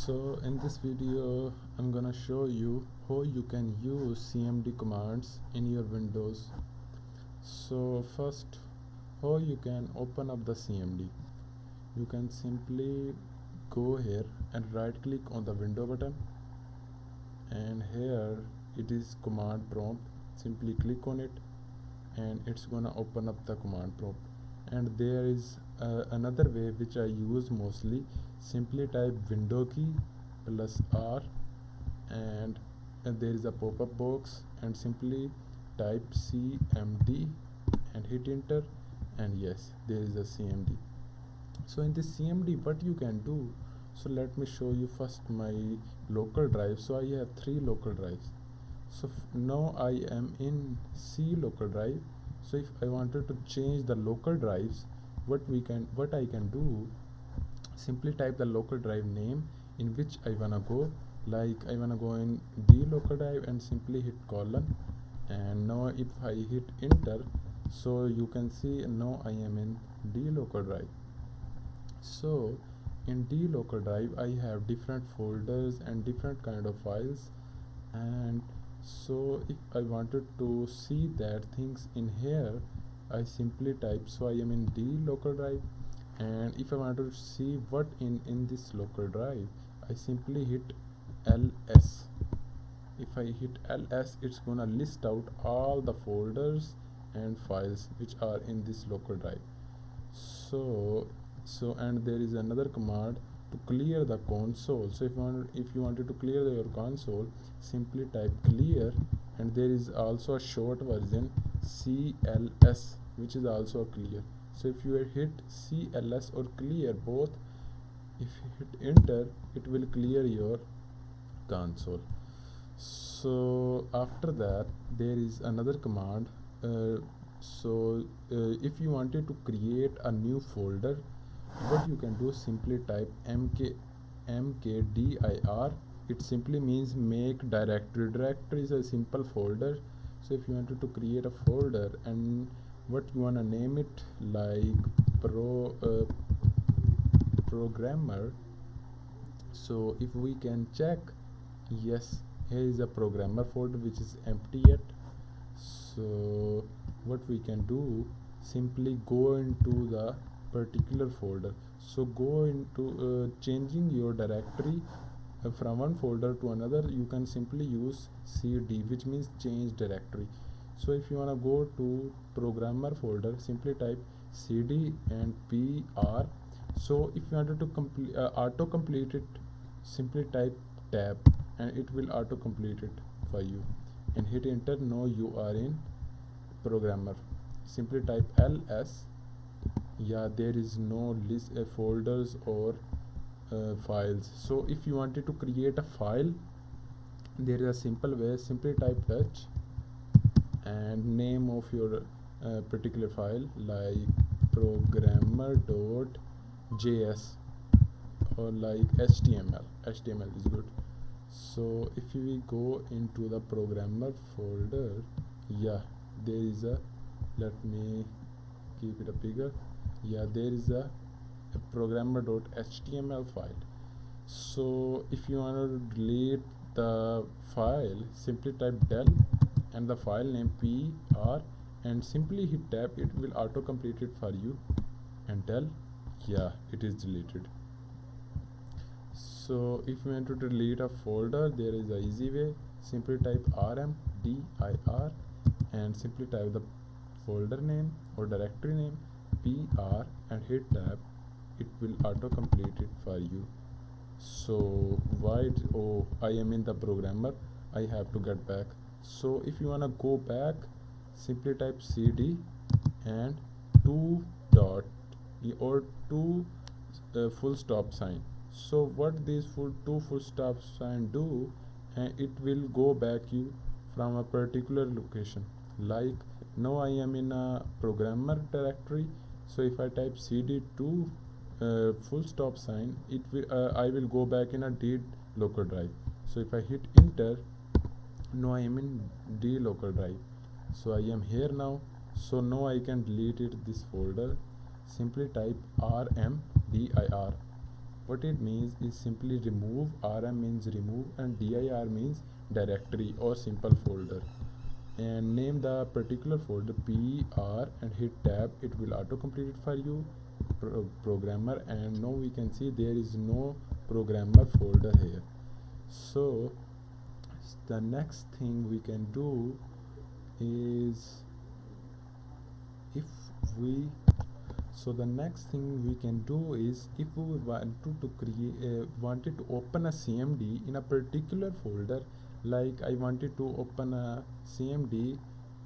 So in this video I'm gonna show you how you can use CMD commands in your Windows. So first, how you can open up the CMD. You can simply go here and right click on the window button, and here it is command prompt. Simply click on it and it's gonna open up the command prompt. And there is another way which I use mostly. Simply type window key plus R, and there is a pop-up box, and simply type CMD and hit enter, and yes, there is a CMD. So in this CMD what you can do, so let me show you first my local drive. So I have 3 local drives. So now I am in C local drive. So if I wanted to change the local drives, what I can do, simply type the local drive name in which I wanna go. Like I wanna go in D local drive, and simply hit colon, and now if I hit enter, so you can see now I am in D local drive. So in D local drive I have different folders and different kind of files, and so if I wanted to see that things in here, I simply type, so I am in D local drive, and if I want to see what in this local drive, I simply hit ls. If I hit ls, it's gonna list out all the folders and files which are in this local drive. So and there is another command to clear the console. So if you wanted to clear your console, simply type clear, and there is also a short version CLS, which is also clear. So if you hit CLS or clear both, if you hit enter, it will clear your console. So after that there is another command. If you wanted to create a new folder, what you can do, simply type mkdir. It simply means make directory. Directory is a simple folder. So if you wanted to create a folder, and what you wanna name it, like programmer. So if we can check, yes, here is a programmer folder which is empty yet. So what we can do, simply go into the particular folder. So go into changing your directory from one folder to another, you can simply use cd, which means change directory. So if you want to go to programmer folder, simply type cd and pr. So if you wanted to auto complete it, simply type tab, and it will auto complete it for you, and hit enter. Now you are in programmer. Simply type ls. Yeah, there is no list folders or files. So if you wanted to create a file, there is a simple way. Simply type touch and name of your particular file, like programmer.js or like html. Html is good. So if we go into the programmer folder, yeah, there is a, let me keep it a bigger. Yeah, there is a programmer.html file. So if you want to delete the file, simply type del and the file name pr, and simply hit tab. It will auto complete it for you, and del, yeah, it is deleted. So if you want to delete a folder, there is a easy way. Simply type rmdir and simply type the folder name or directory name pr and hit tab. It will auto complete it for you. So I am in the programmer, I have to get back. So if you wanna go back, simply type cd and 2 dot or 2 full stop sign. So what these two full stop sign do, it will go back you from a particular location. Like now I am in a programmer directory. So if I type cd2 full stop sign, it will I will go back in a D local drive. So if I hit enter, now I am in D local drive. So I am here now. So now I can delete this folder. Simply type rmdir What it means is simply remove. RM means remove and dir means directory or simple folder, and name the particular folder PR and hit tab. It will auto complete it for you, programmer. And now we can see there is no programmer folder here. So the next thing we can do is, if we the next thing we can do is, if we wanted to open a CMD in a particular folder, like I wanted to open a CMD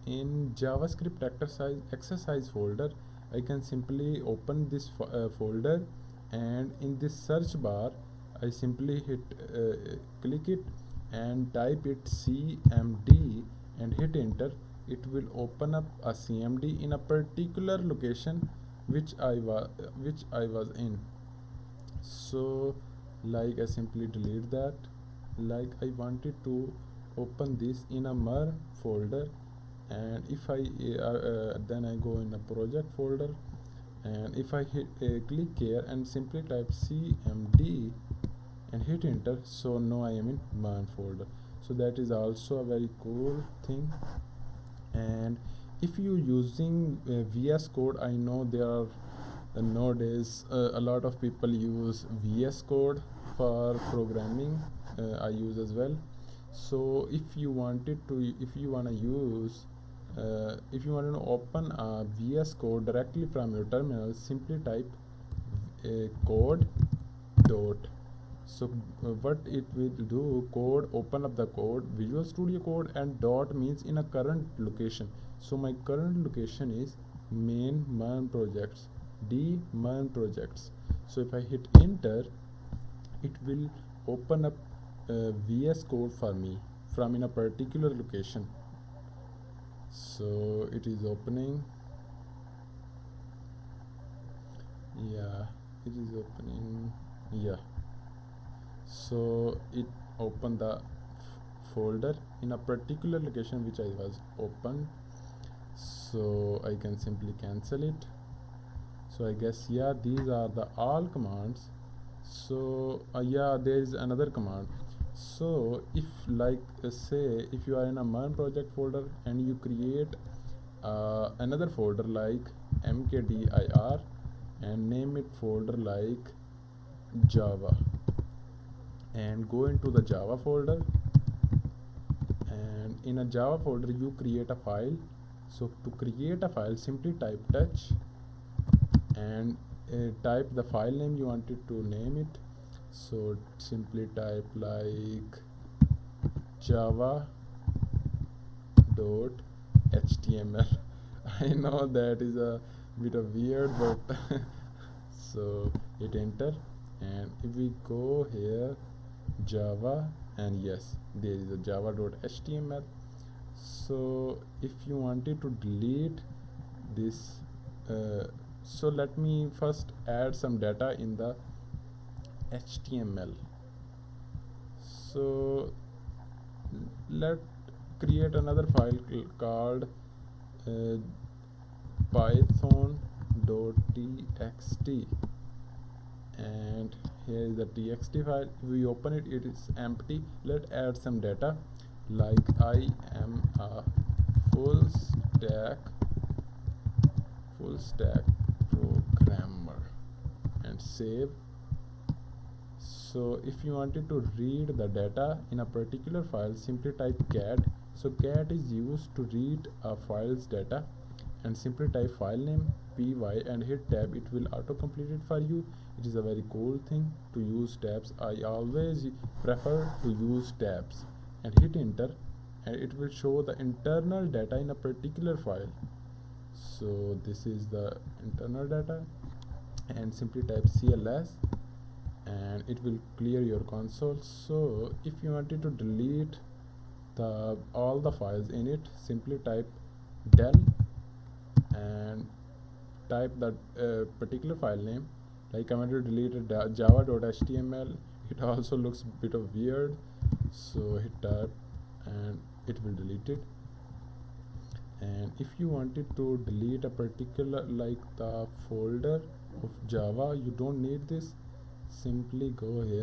in JavaScript exercise folder, I can simply open this folder, and in this search bar I simply click it and type it CMD and hit enter. It will open up a CMD in a particular location which I was in. So like I simply delete that. Like I wanted to open this in a mer folder, and if I then I go in a project folder, and if I hit click here and simply type CMD and hit enter, so now I am in MERN folder. So that is also a very cool thing. And if you using VS Code, I know there are nowadays a lot of people use VS Code for programming. I use as well. So if you want to open a VS Code directly from your terminal, simply type code dot. So what it will do, code, open up the code, Visual Studio Code, and dot means in a current location. So my current location is main MERN projects, D MERN projects. So if I hit enter, it will open up VS Code for me from in a particular location. So it is opening. Yeah, it is opening. Yeah. So it opened the folder in a particular location which I was open. So I can simply cancel it. So I guess, yeah, these are the all commands. So yeah, there is another command. So if like say if you are in a MERN project folder and you create another folder like mkdir and name it folder like Java, and go into the Java folder, and in a Java folder you create a file. So to create a file, simply type touch and type the file name you wanted to name it. So simply type like java.html. I know that is a bit of weird, but so hit enter, and if we go here Java, and yes, there is a java.html. So if you wanted to delete this, so let me first add some data in the HTML. So let create another file called python.txt, and here is the txt file. If we open it, it is empty. Let's add some data like I am a full stack programmer, and save. So if you wanted to read the data in a particular file, simply type cat. So cat is used to read a file's data, and simply type file name py and hit tab. It will auto complete it for you. It is a very cool thing to use tabs. I always prefer to use tabs, and hit enter, and it will show the internal data in a particular file. So this is the internal data, and simply type cls, and it will clear your console. So if you wanted to delete all the files in it, simply type del and type that particular file name. Like I want to delete java.html. It also looks a bit of weird, so hit tab and it will delete it. And if you wanted to delete a particular, like the folder of Java, you don't need this. simply go here